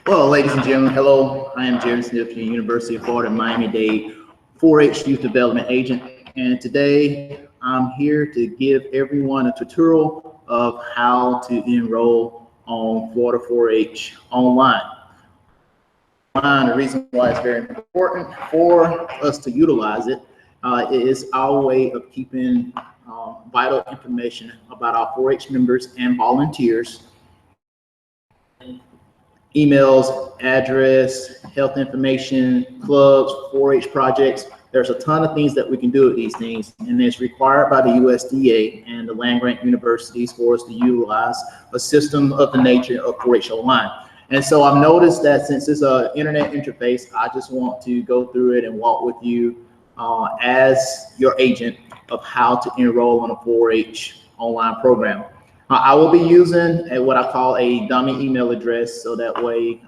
Well, ladies and gentlemen, hello. I am Jerry Smith, the University of Florida, Miami-Dade 4-H Youth Development Agent. And today I'm here to give everyone a tutorial of how to enroll on Florida 4-H online. The reason why it's very important for us to utilize it is our way of keeping vital information about our 4-H members and volunteers. Emails, address, health information, clubs, 4-H projects. There's a ton of things that we can do with these things, and it's required by the USDA and the land-grant universities for us to utilize a system of the nature of 4-H online. And so I've noticed that since it's an internet interface, I just want to go through it and walk with you as your agent of how to enroll on a 4-H online program. I will be using what I call a dummy email address, so that way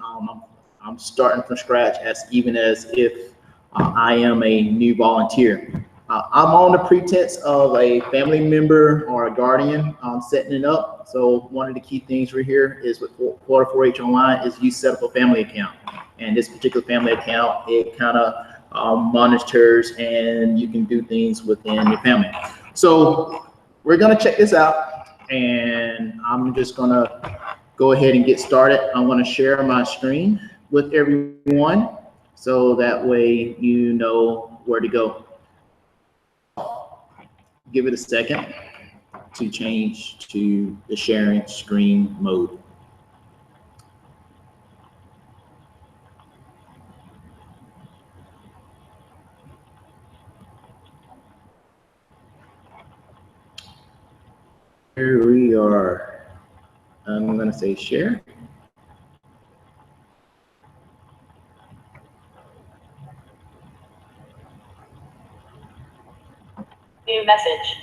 I'm starting from scratch as if I am a new volunteer. I'm on the pretense of a family member or a guardian setting it up. So one of the key things right here is with Florida 4-H Online is you set up a family account. And this particular family account, it kind of monitors and you can do things within your family. So we're gonna check this out. And I'm just gonna go ahead and get started. I'm gonna share my screen with everyone so that way you know where to go. Give it a second to change to the sharing screen mode. Here we are. I'm going to say share. New message.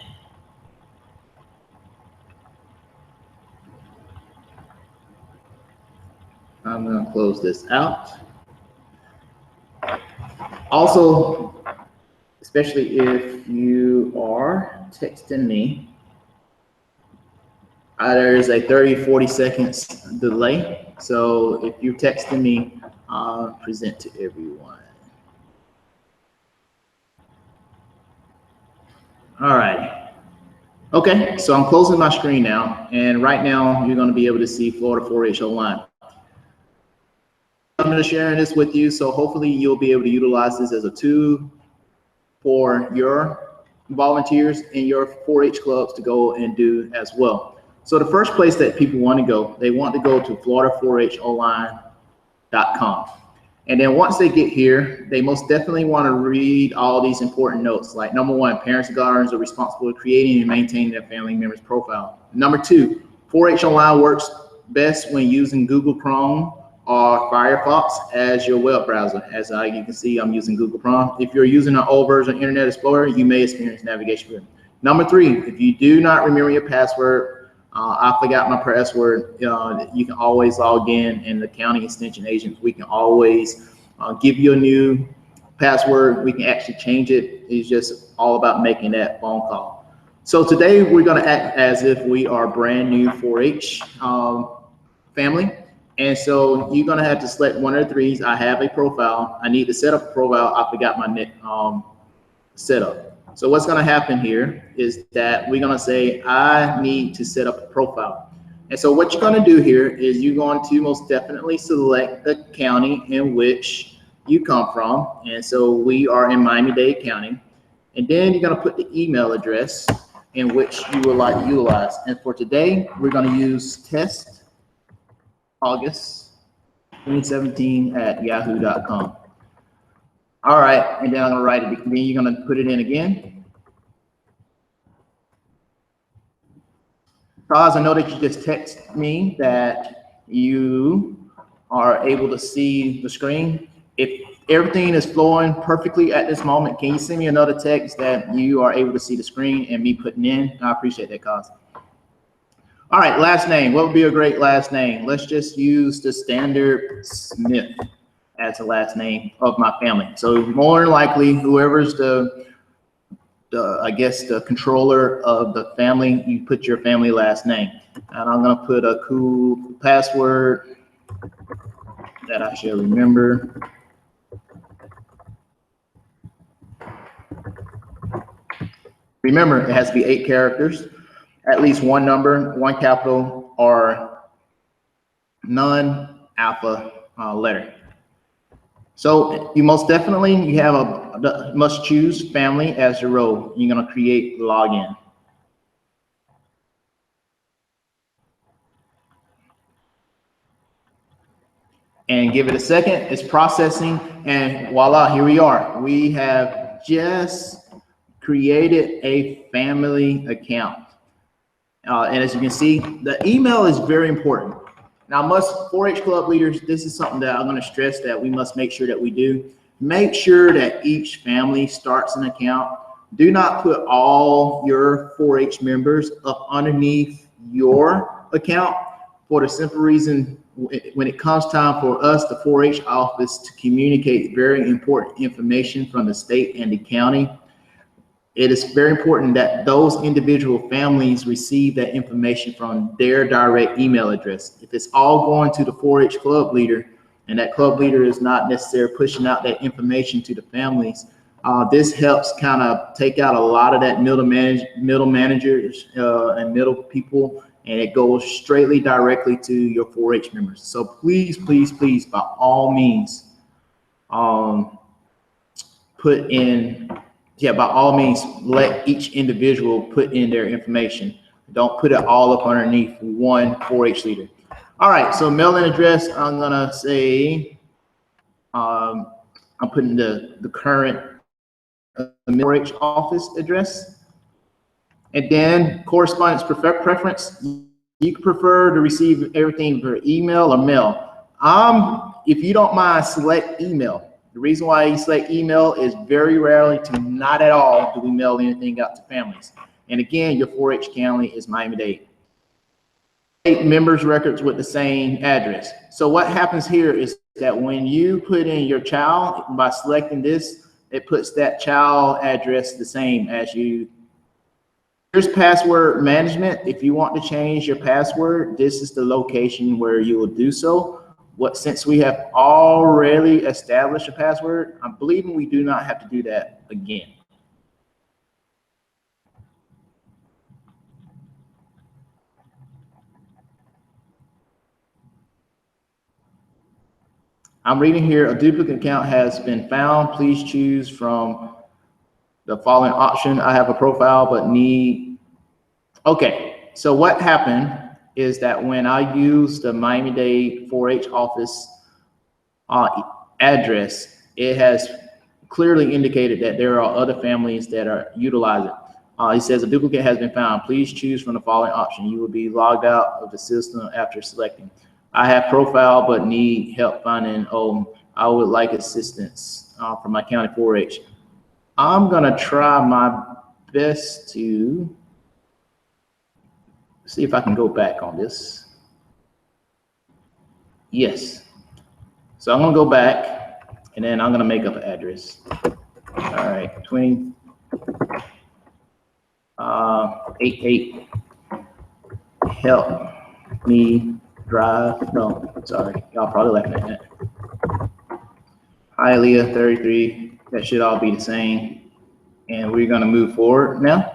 I'm going to close this out. Also, especially if you are texting me, there is a 30-40 seconds delay. So if you're texting me, present to everyone. All right. Okay, so I'm closing my screen now. And right now, you're going to be able to see Florida 4-H Online. I'm going to share this with you. So hopefully you'll be able to utilize this as a tool for your volunteers and your 4-H clubs to go and do as well. So the first place that people want to go, they want to go to florida4honline.com. And then once they get here, they most definitely want to read all these important notes. Like number one, parents and guardians are responsible for creating and maintaining their family members' profile. Number two, 4-H Online works best when using Google Chrome or Firefox as your web browser. As you can see, I'm using Google Chrome. If you're using an old version of Internet Explorer, you may experience navigation errors. Number three, if you do not remember your password, I forgot my password, you can always log in, and the county extension agent, we can always give you a new password. We can actually change it. It's just all about making that phone call. So today we're going to act as if we are brand new 4-H family. And so you're going to have to select one of the threes. I have a profile. I need to set up a profile. I forgot my setup. So what's going to happen here is that we're going to say, I need to set up a profile. And so what you're going to do here is you're going to most definitely select the county in which you come from. And so we are in Miami-Dade County. And then you're going to put the email address in which you would like to utilize. And for today, we're going to use test August 2017 at yahoo.com. All right, and then I'm gonna write it, then you're gonna put it in again. Cause I know that you just text me that you are able to see the screen. If everything is flowing perfectly at this moment, can you send me another text that you are able to see the screen and me putting in? I appreciate that, Cause. All right, last name. What would be a great last name? Let's just use the standard Smith as the last name of my family. So more than likely, whoever's I guess the controller of the family, you put your family last name. And I'm gonna put a cool password that I shall remember. Remember, it has to be 8 characters, at least one number, one capital, or non-alpha letter. So you most definitely, you have must choose family as your role. You're going to create login. And give it a second. It's processing, and voila, here we are. We have just created a family account. And as you can see, the email is very important. Now, 4-H club leaders, this is something that I'm going to stress that we must make sure that we do. Make sure that each family starts an account. Do not put all your 4-H members up underneath your account for the simple reason when it comes time for us, the 4-H office, to communicate very important information from the state and the county. It is very important that those individual families receive that information from their direct email address. If it's all going to the 4-H club leader and that club leader is not necessarily pushing out that information to the families, this helps kind of take out a lot of that middle managers and middle people, and it goes straightly directly to your 4-H members. So please, please, please, by all means, by all means, let each individual put in their information. Don't put it all up underneath one 4-H leader. All right, so mailing address, I'm gonna say, I'm putting the current 4-H office address. And then correspondence preference, you can prefer to receive everything via email or mail. If you don't mind, select email. The reason why you select email is very rarely to not at all do we mail anything out to families. And again, your 4-H county is Miami-Dade. 8 members records with the same address. So what happens here is that when you put in your child, by selecting this, it puts that child address the same as you. Here's password management. If you want to change your password, this is the location where you will do so. Since we have already established a password, I'm believing we do not have to do that again. I'm reading here, a duplicate account has been found. Please choose from the following option. I have a profile, but need. Okay, so what happened is that when I use the Miami-Dade 4-H office address, it has clearly indicated that there are other families that are utilizing. It says a duplicate has been found. Please choose from the following option. You will be logged out of the system after selecting. I have profile but need help finding home. I would like assistance from my county 4-H. I'm gonna try my best to see if I can go back on this. Yes. So I'm gonna go back and then I'm gonna make up an address. All right, 88. Help me drive. No, sorry, y'all probably laughing at that. Hialeah 33. That should all be the same. And we're gonna move forward now.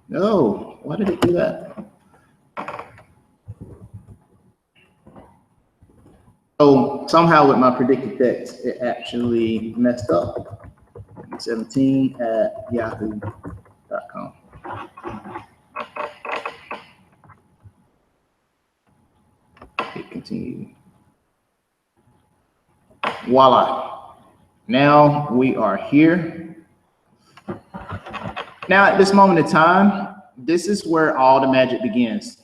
No, why did it do that? So somehow with my predicted text, it actually messed up. 17@yahoo.com. Hit continue. Voila. Now we are here. Now at this moment in time, this is where all the magic begins.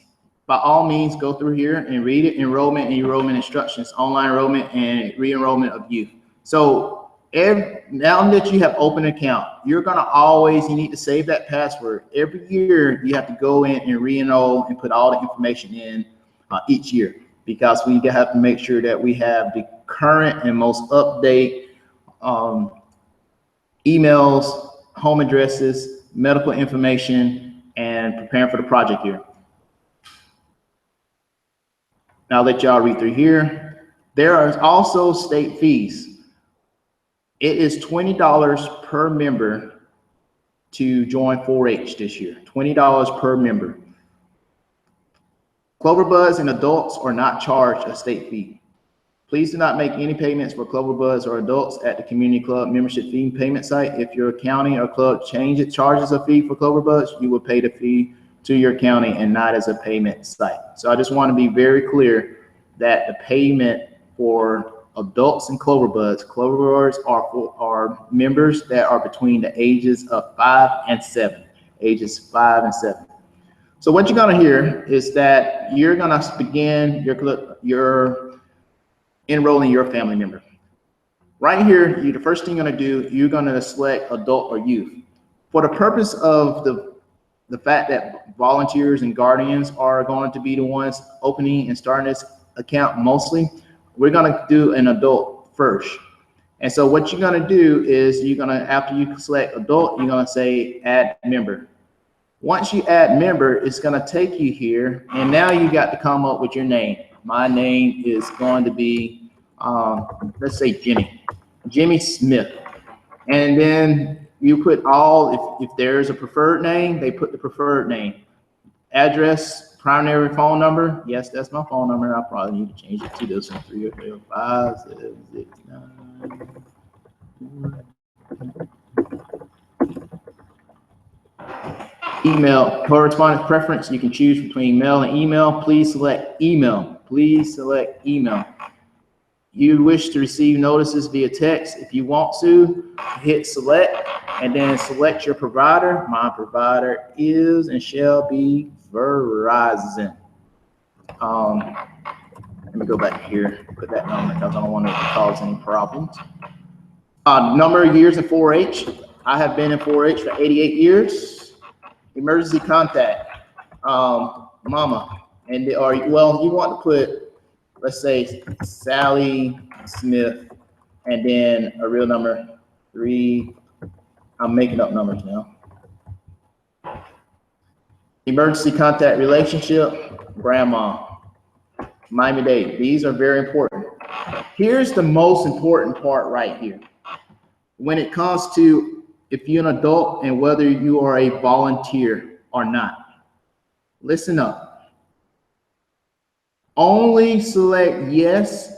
By all means, go through here and read it, enrollment and enrollment instructions, online enrollment and re-enrollment of youth. So now that you have open account, you're gonna you need to save that password. Every year you have to go in and re-enroll and put all the information in each year, because we have to make sure that we have the current and most update emails, home addresses, medical information, and preparing for the project year. I'll let y'all read through here. There are also state fees. It is $20 per member to join 4-H this year, $20 per member. Clover Buds and adults are not charged a state fee. Please do not make any payments for Clover Buds or adults at the community club membership fee payment site. If your county or club charges a fee for Clover Buds, you will pay the fee to your county and not as a payment site. So I just want to be very clear that the payment for adults and Clover Buds are members that are between the ages of 5 and 7, ages 5 and 7. So what you're going to hear is that you're going to begin your enrolling your family member. Right here, the first thing you're going to do, you're going to select adult or youth. For the purpose of the fact that volunteers and guardians are going to be the ones opening and starting this account mostly, we're going to do an adult first. And so what you're going to do is you're going to, after you select adult, you're going to say add member. Once you add member, it's going to take you here, and now you got to come up with your name. My name is going to be, let's say Jimmy Smith. And then you put if there's a preferred name, they put the preferred name. Address, primary phone number. Yes, that's my phone number. I probably need to change it to this one, 305 769. Email, correspondence preference, you can choose between mail and email. Please select email. Please select email. You wish to receive notices via text. If you want to, hit select and then select your provider. My provider is and shall be Verizon. Let me go back here, put that number because I don't want to cause any problems. Number of years in 4-H. I have been in 4-H for 88 years. Emergency contact, mama, and you want to put, let's say, Sally Smith, and then a real number 3. I'm making up numbers now. Emergency contact relationship, grandma, Miami-Dade. These are very important. Here's the most important part right here. When it comes to if you're an adult and whether you are a volunteer or not, listen up. Only select yes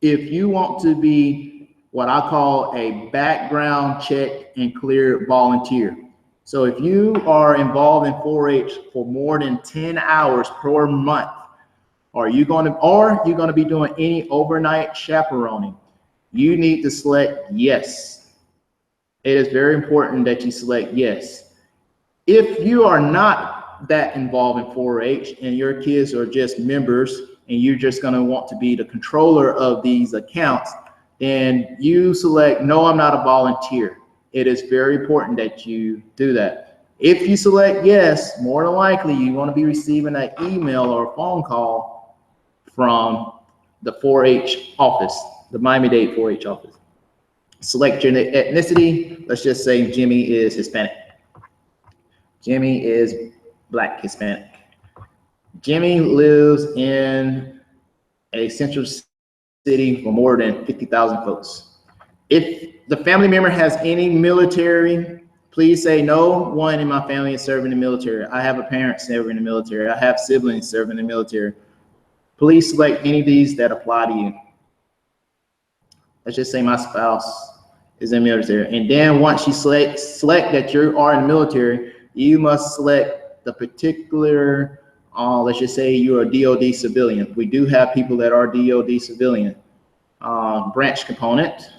if you want to be what I call a background check and clear volunteer. So if you are involved in 4-H for more than 10 hours per month, or you're going to be doing any overnight chaperoning, you need to select yes. It is very important that you select yes. If you are not that involved in 4-H and your kids are just members and you're just going to want to be the controller of these accounts, then you select no, I'm not a volunteer. It is very important that you do that. If you select yes, more than likely you want to be receiving an email or a phone call from the 4-H office, the Miami-Dade 4-H office. Select your ethnicity. Let's just say Jimmy is Hispanic. Jimmy is Black Hispanic. Jimmy lives in a central city for more than 50,000 folks. If the family member has any military, please say no one in my family is serving the military. I have a parent serving in the military. I have siblings serving in the military. Please select any of these that apply to you. Let's just say my spouse is in the military. And then once you select that you are in the military, you must select the particular, let's just say you're a DOD civilian. We do have people that are DOD civilian. Branch component.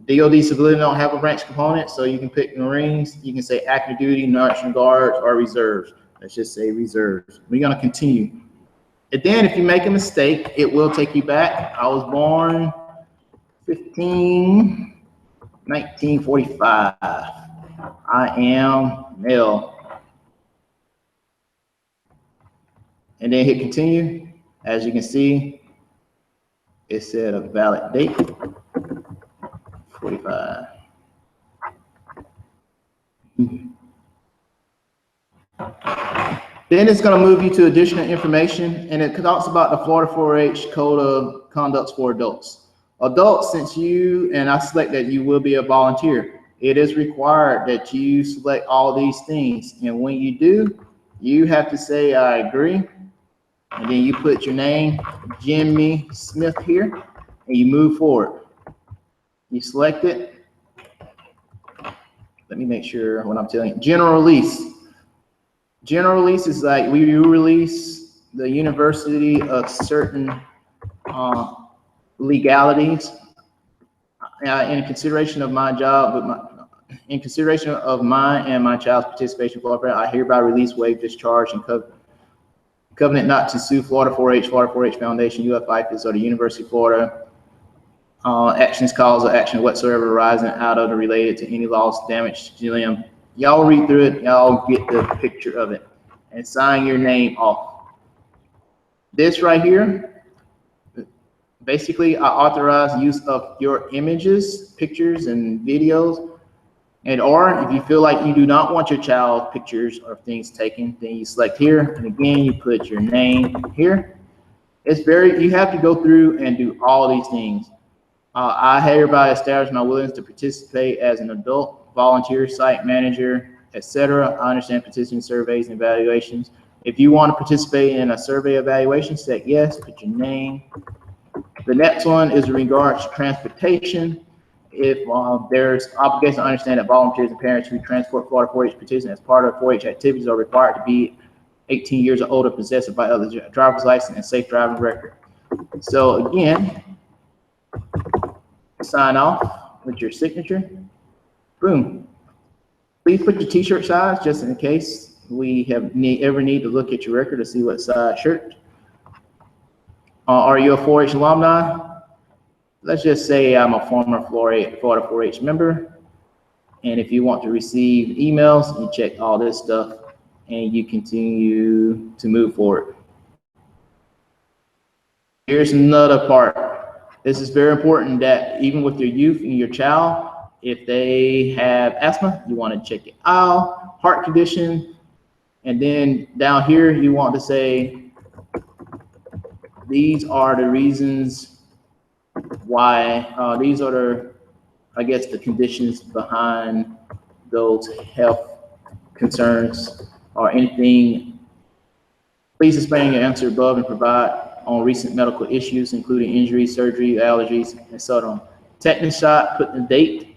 DOD civilian don't have a branch component, so you can pick Marines. You can say active duty, National Guards, or reserves. Let's just say reserves. We're gonna continue. And then if you make a mistake, it will take you back. I was born 1945. I am male. And then hit continue. As you can see, it said a valid date, 45. Then it's going to move you to additional information, and it talks about the Florida 4-H Code of Conducts for Adults. Adults, since I select that you will be a volunteer, it is required that you select all these things. And when you do, you have to say, I agree. And then you put your name, Jimmy Smith here, and you move forward. You select it. Let me make sure what I'm telling you. General release. General release is like you release the university of certain legalities in consideration of my job, in consideration of mine and my child's participation in Florida, I hereby release, waive, discharge, and covenant not to sue Florida 4-H, Florida 4-H Foundation, UF-IFAS, or the University of Florida. Actions, cause, or action whatsoever arising out of or related to any loss, damage to limb. Y'all read through it, y'all get the picture of it, and sign your name off. This right here, basically, I authorize use of your images, pictures, and videos. And or if you feel like you do not want your child's pictures or things taken, then you select here, and again, you put your name here. You have to go through and do all these things. I hereby establish my willingness to participate as an adult, volunteer, site manager, etc. I understand participating in surveys and evaluations. If you want to participate in a survey evaluation, say yes, put your name. The next one is in regards to transportation. If there's obligation to understand that volunteers and parents who transport Florida 4-H participants as part of 4-H activities are required to be 18 years or older, possessed by other driver's license and safe driving record. So again, sign off with your signature. Boom. Please put your t-shirt size just in case we ever need to look at your record to see what size shirt. Are you a 4-H alumni? Let's just say I'm a former Florida 4-H member. And if you want to receive emails, you check all this stuff and you continue to move forward. Here's another part. This is very important that even with your youth and your child, if they have asthma, you want to check it out, heart condition, and then down here you want to say, these are the reasons why, these are the, I guess, the conditions behind those health concerns or anything. Please explain your answer above and provide on recent medical issues, including injuries, surgery, allergies, and so on. Tetanus shot, put the date.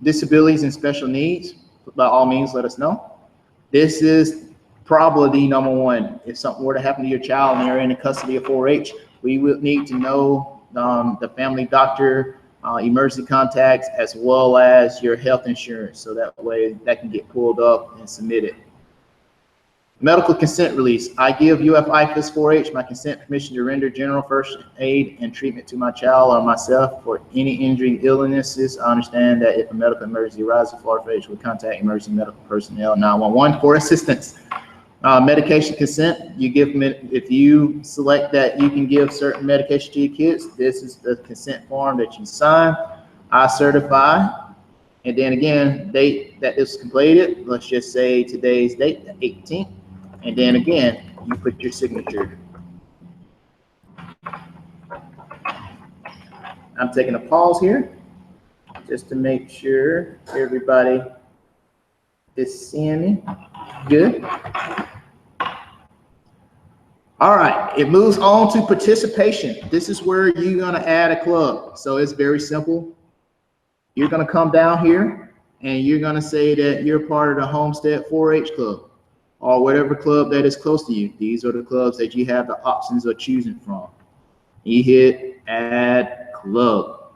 Disabilities and special needs, by all means, let us know. This is probability number one. If something were to happen to your child and they're in the custody of 4-H, we will need to know the family doctor, emergency contacts, as well as your health insurance, so that way that can get pulled up and submitted. Medical consent release. I give UF-IFAS 4-H my consent permission to render general first aid and treatment to my child or myself for any injury, illnesses. I understand that if a medical emergency arises, Florida 4-H will contact emergency medical personnel 911 for assistance. Medication consent. You give, if you select that you can give certain medication to your kids, this is the consent form that you sign. I certify. And then again, date that this was completed. Let's just say today's date, the 18th. And then again, you put your signature. I'm taking a pause here just to make sure everybody is seeing me good. All right, it moves on to participation. This is where you're gonna add a club. So it's very simple. You're gonna come down here and you're gonna say that you're part of the Homestead 4-H club or whatever club that is close to you. These are the clubs that you have the options of choosing from. You hit add club.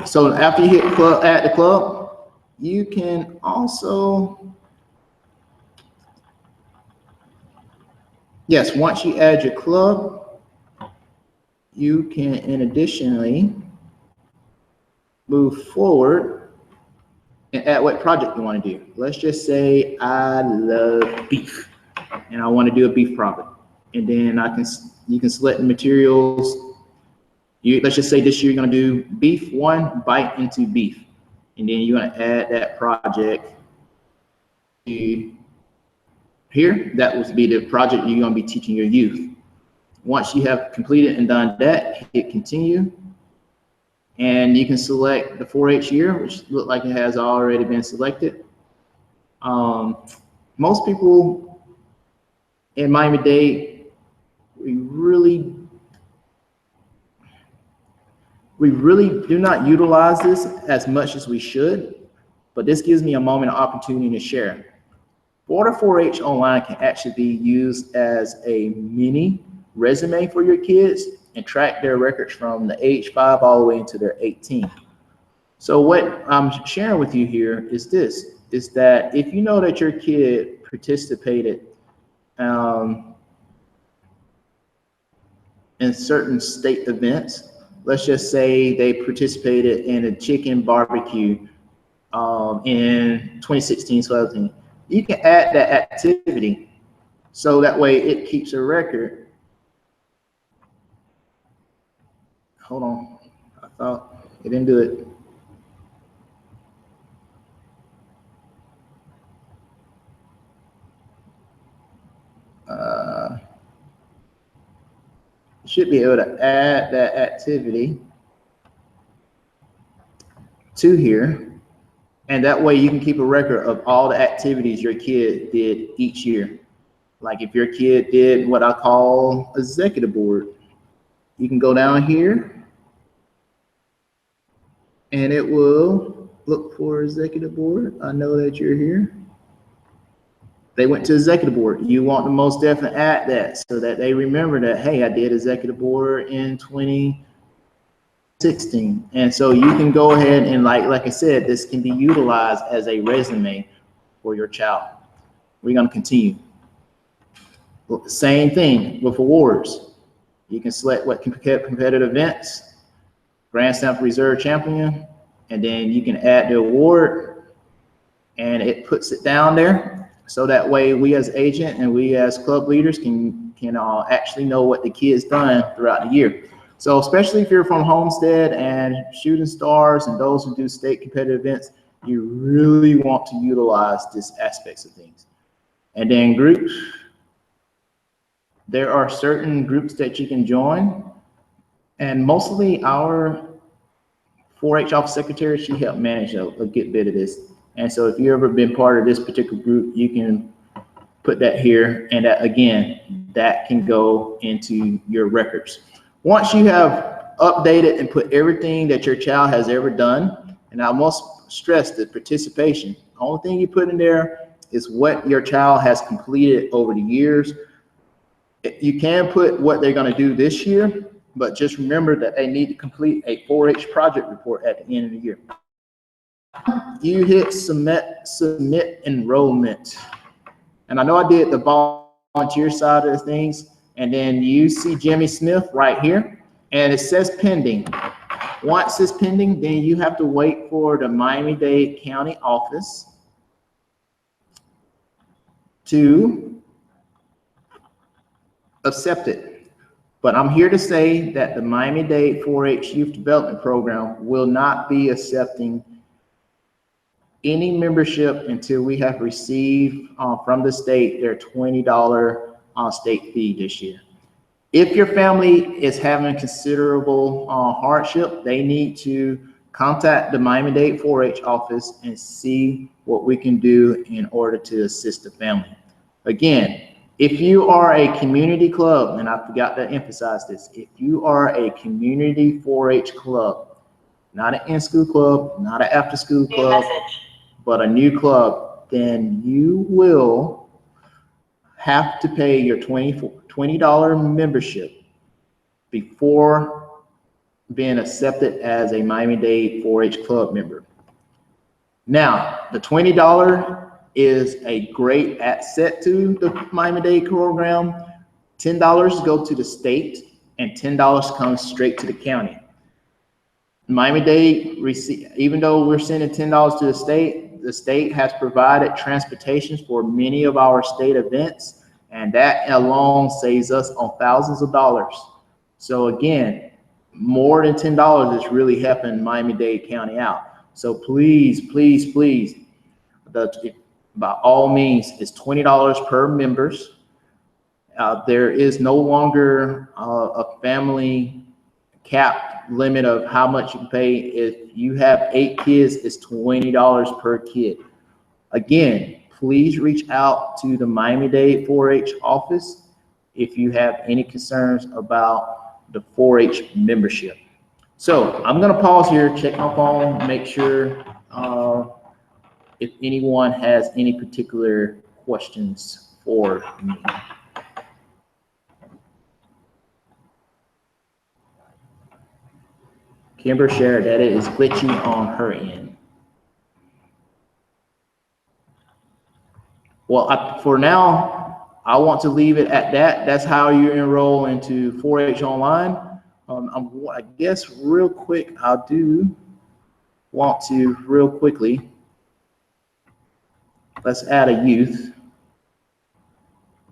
So after you hit club, add the club, you can also, yes, once you add your club, you can, in additionally, move forward and add what project you want to do. Let's just say I love beef and I want to do a beef project. And then you can select the materials. Let's just say this year you're going to do beef 1 bite into beef. and then you're going to add that project to here. That will be the project you're going to be teaching your youth. Once you have completed and done that, hit continue, and you can select the 4-H year, which look like it has already been selected. Most people in Miami-Dade, we really do not utilize this as much as we should, but this gives me a moment of opportunity to share. Florida 4-H Online can actually be used as a mini resume for your kids and track their records from the age 5 all the way into their 18. So what I'm sharing with you here is this, is that if you know that your kid participated in certain state events, let's just say they participated in a chicken barbecue in 2016-17, you can add that activity so that way it keeps a record. Hold on, I thought it didn't do it. Should be able to add that activity to here, and that way you can keep a record of all the activities your kid did each year. Like if your kid did what I call executive board, you can go down here and it will look for executive board. I know that you're here. They went to executive board. You want to most definitely add that so that they remember that, hey, I did executive board in 2016. And so you can go ahead and like I said, this can be utilized as a resume for your child. We're going to continue. Same thing with awards. You can select what competitive events, Grand Slam Reserve Champion, and then you can add the award and it puts it down there. So that way we as agent and we as club leaders can actually know what the kid's done throughout the year. So especially if you're from Homestead and Shooting Stars and those who do state competitive events, you really want to utilize this aspects of things. And then groups, there are certain groups that you can join, and mostly our 4-H office secretary, she helped manage a good bit of this. And so if you've ever been part of this particular group, you can put that here, and that, again, that can go into your records. Once you have updated and put everything that your child has ever done, and I must stress the participation, the only thing you put in there is what your child has completed over the years. You can put what they're going to do this year, but just remember that they need to complete a 4-H project report at the end of the year. You hit submit enrollment. And I know I did the volunteer side of the things, and then you see Jimmy Smith right here, and it says pending. Once it's pending, then you have to wait for the Miami-Dade County office to accept it. But I'm here to say that the Miami-Dade 4-H Youth Development Program will not be accepting any membership until we have received from the state their $20 state fee this year. If your family is having considerable hardship, they need to contact the Miami-Dade 4-H office and see what we can do in order to assist the family. Again, if you are a community club, and I forgot to emphasize this, if you are a community 4-H club, not an in-school club, not an after-school club, but a new club, then you will have to pay your $20 membership before being accepted as a Miami-Dade 4-H club member. Now, the $20 is a great asset to the Miami-Dade program. $10 go to the state, and $10 comes straight to the county. Miami-Dade, even though we're sending $10 to the state has provided transportation for many of our state events, and that alone saves us on thousands of dollars. So again, more than $10 is really helping Miami-Dade County out. So please, please, please, by all means, it's $20 per members. There is no longer a family cap limit of how much you pay. If you have 8 kids, it's $20 per kid. Again, please reach out to the Miami-Dade 4-H office if you have any concerns about the 4-H membership. So I'm going to pause here, check my phone, make sure if anyone has any particular questions for me. Kimber shared that it is glitchy on her end. Well, for now, I want to leave it at that. That's how you enroll into 4-H online. I guess real quick, I do want to real quickly, let's add a youth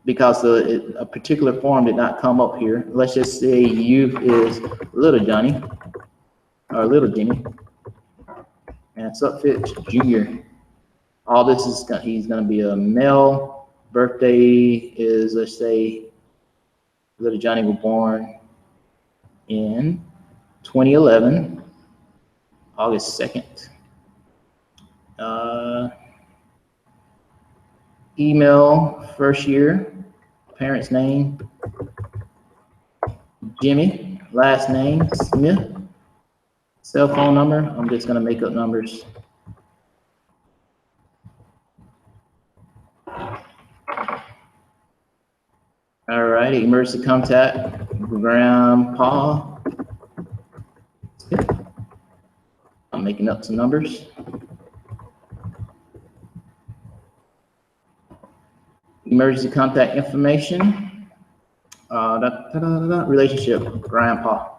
because a particular form did not come up here. Let's just say youth is little Johnny or little Jimmy, and Subfit Junior. All this is, he's going to be a male. Birthday is, let's say, little Johnny was born in 2011, August 2nd. Email, first year, parent's name, Jimmy, last name, Smith. Cell phone number, I'm just gonna make up numbers. All right, emergency contact, Grandpa. I'm making up some numbers. Emergency contact information, relationship, Grandpa.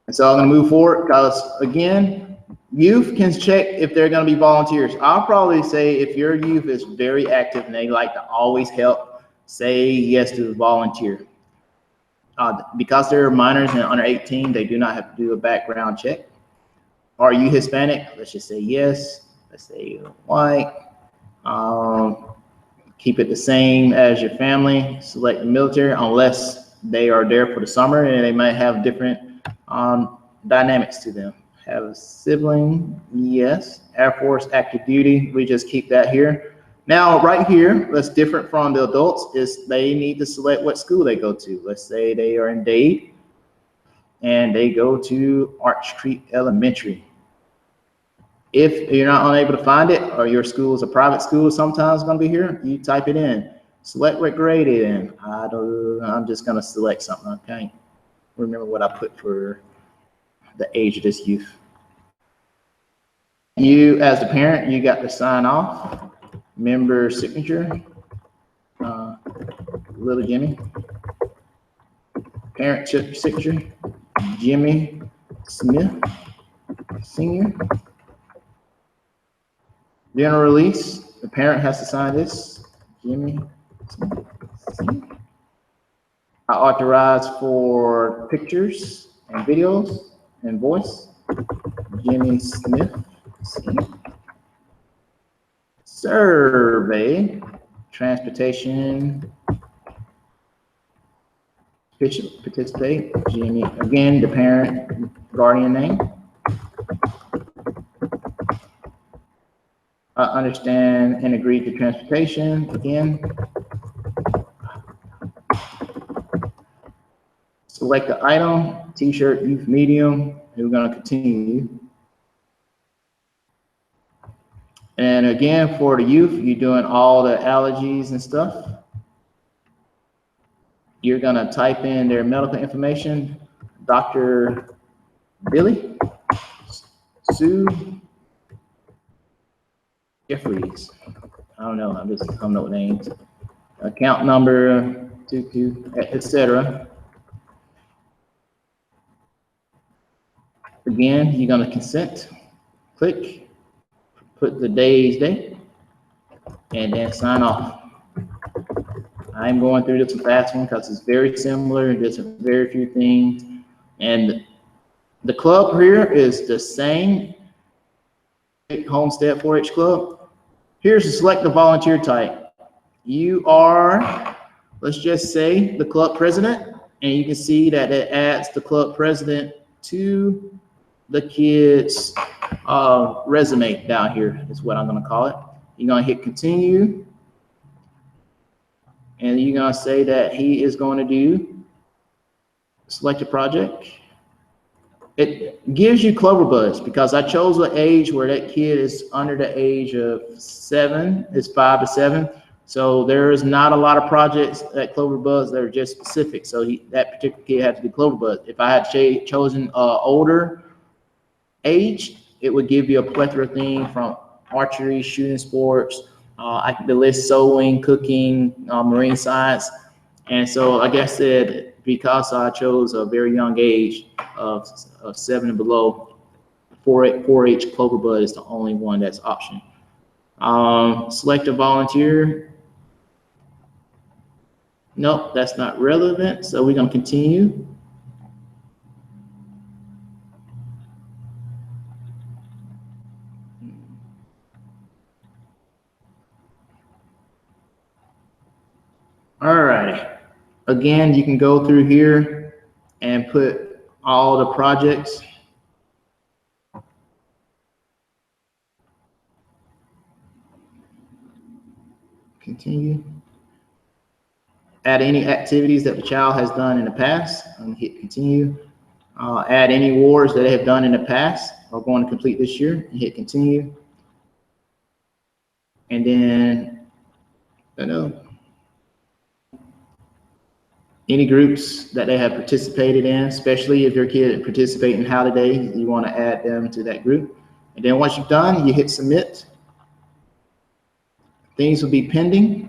And so I'm gonna move forward because again, youth can check if they're gonna be volunteers. I'll probably say if your youth is very active and they like to always help, say yes to volunteer. Because they're minors and under 18, they do not have to do a background check. Are you Hispanic? Let's just say yes. Let's say white. Keep it the same as your family. Select the military unless they are there for the summer and they might have different dynamics to them. Have a sibling, yes. Air Force, active duty, we just keep that here. Now, right here, that's different from the adults, is they need to select what school they go to. Let's say they are in Dade and they go to Arch Creek Elementary. If you're not unable to find it or your school is a private school, sometimes it's gonna be here, you type it in. Select what grade it in. I'm just gonna select something, okay? Remember what I put for the age of this youth. You, as the parent, you got to sign off. Member signature, little Jimmy. Parent signature, Jimmy Smith, Senior. General release, the parent has to sign this, Jimmy Smith, Senior. I authorize for pictures and videos and voice, Jimmy Smith, Senior. Survey, transportation, participate, Jimmy, again, the parent, guardian name. I understand and agree to transportation, again. Select the item, t-shirt, youth medium, and we're gonna continue. And again, for the youth, you're doing all the allergies and stuff. You're gonna type in their medical information, Dr. Billy, Sue, Jeffries. I don't know, I don't know names. Account number, etc. Again, you're gonna consent, click. Put the day's date, and then sign off. I'm going through this fast one because it's very similar, there's very few things. And the club here is the same. Homestead 4-H Club. Here's the select the volunteer type. You are, let's just say, the club president, and you can see that it adds the club president to the kid's resume down here is what I'm going to call it. You're going to hit continue, and you're going to say that he is going to do select a project. It gives you Clover Buzz because I chose an age where that kid is under the age of 7, it's 5 to 7. So there is not a lot of projects at Clover Buzz that are just specific. So that particular kid had to do Clover Buzz. If I had chosen older age, it would give you a plethora of things from archery, shooting sports, the list sewing, cooking, marine science. And so like I said, because I chose a very young age of 7 and below, 4-H Clover Buzz is the only one that's option. Select a volunteer. Nope, that's not relevant. So we're going to continue. All right. Again, you can go through here and put all the projects. Continue. Add any activities that the child has done in the past and hit continue. Add any awards that they have done in the past or going to complete this year and hit continue. And then, I don't know, any groups that they have participated in, especially if your kid participates in How Today, you want to add them to that group. And then once you've done, you hit submit. Things will be pending.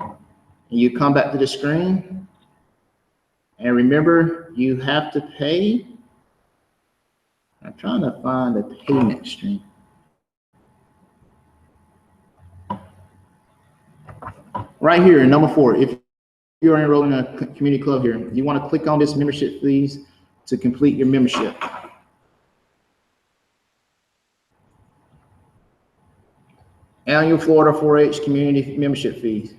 And you come back to the screen. And remember, you have to pay. I'm trying to find the payment stream. Right here, number 4. If you're enrolling in a community club here, you want to click on this membership fees to complete your membership. Annual Florida 4-H community membership fees.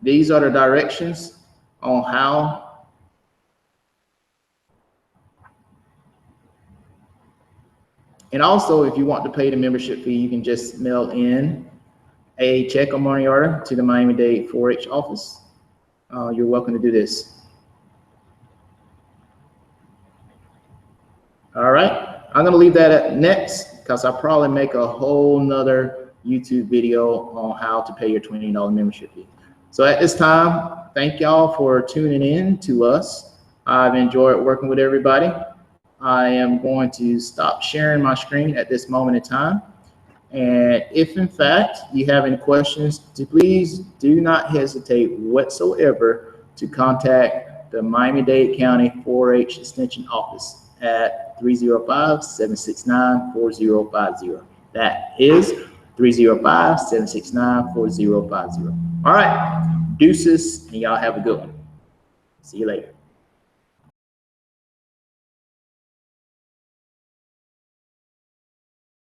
These are the directions on how and also if you want to pay the membership fee, you can just mail in a check or money order to the Miami-Dade 4-H office. You're welcome to do this. All right, I'm gonna leave that at next because I'll probably make a whole nother YouTube video on how to pay your $20 membership fee. So at this time, thank y'all for tuning in to us. I've enjoyed working with everybody. I am going to stop sharing my screen at this moment in time. And if in fact you have any questions, please do not hesitate whatsoever to contact the Miami-Dade County 4-H Extension Office at 305-769-4050. That is 305-769-4050. All right, deuces, and y'all have a good one. See you later.